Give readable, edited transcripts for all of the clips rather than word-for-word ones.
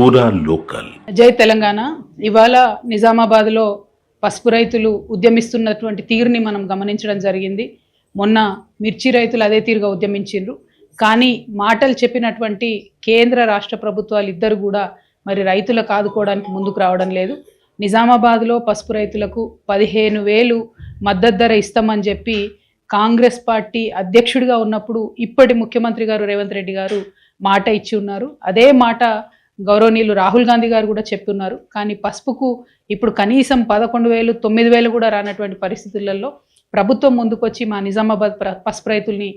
పూరా లోకల్. జై తెలంగాణ. ఇవాళ నిజామాబాద్లో పసుపు రైతులు ఉద్యమిస్తున్నటువంటి తీరుని మనం గమనించడం జరిగింది. మొన్న మిర్చి రైతులు అదే తీరుగా ఉద్యమించిండ్రు. కానీ మాటలు చెప్పినటువంటి కేంద్ర రాష్ట్ర ప్రభుత్వాలు ఇద్దరు కూడా మరి రైతులకు ఆదుకోవడానికి ముందుకు రావడం లేదు. నిజామాబాద్లో పసుపు రైతులకు 15,000 మద్దతు ధర ఇస్తామని చెప్పి కాంగ్రెస్ పార్టీ అధ్యక్షుడిగా ఉన్నప్పుడు ఇప్పటి ముఖ్యమంత్రి గారు రేవంత్ రెడ్డి గారు మాట ఇచ్చి ఉన్నారు. అదే మాట గౌరవనీయులు రాహుల్ గాంధీ గారు కూడా చెప్తున్నారు. కానీ పసుపుకు ఇప్పుడు కనీసం 11,000, 9,000 కూడా రానటువంటి పరిస్థితులలో ప్రభుత్వం ముందుకొచ్చి మా నిజామాబాద్ పసుపు రైతుల్ని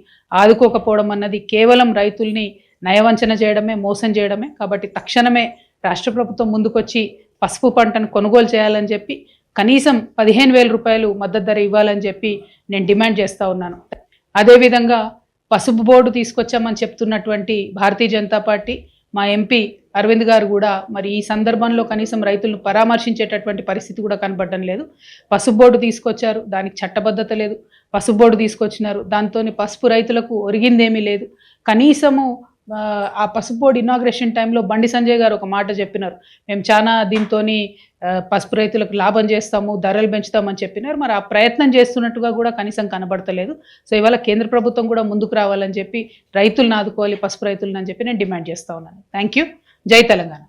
ఆదుకోకపోవడం అన్నది కేవలం రైతుల్ని నయవంచన చేయడమే, మోసం చేయడమే. కాబట్టి తక్షణమే రాష్ట్ర ప్రభుత్వం ముందుకొచ్చి పసుపు పంటను కొనుగోలు చేయాలని చెప్పి కనీసం 15,000 రూపాయలు మద్దతు ధర ఇవ్వాలని చెప్పి నేను డిమాండ్ చేస్తూ ఉన్నాను. అదేవిధంగా పసుపు బోర్డు తీసుకొచ్చామని చెప్తున్నటువంటి భారతీయ జనతా పార్టీ మా ఎంపీ అరవింద్ గారు కూడా మరి ఈ సందర్భంలో కనీసం రైతులను పరామర్శించేటటువంటి పరిస్థితి కూడా కనబడడం లేదు. పసుపు బోర్డు తీసుకొచ్చారు, దానికి చట్టబద్ధత లేదు. పసుపు బోర్డు తీసుకొచ్చినారు, దాంతో పసుపు రైతులకు ఒరిగిందేమీ లేదు. కనీసము ఆ పసుపు బోర్డు ఇనాగ్రేషన్ టైంలో బండి సంజయ్ గారు ఒక మాట చెప్పినారు, మేము చాలా దీంతో పసుపు రైతులకు లాభం చేస్తాము, ధరలు పెంచుతామని చెప్పినారు. మరి ఆ ప్రయత్నం చేస్తున్నట్టుగా కూడా కనీసం కనబడతలేదు. సో ఇవాళ కేంద్ర ప్రభుత్వం కూడా ముందుకు రావాలని చెప్పి రైతులను ఆదుకోవాలి, పసుపు రైతులను అని చెప్పి నేను డిమాండ్ చేస్తూ ఉన్నాను. Thank you. జై తెలంగాణ.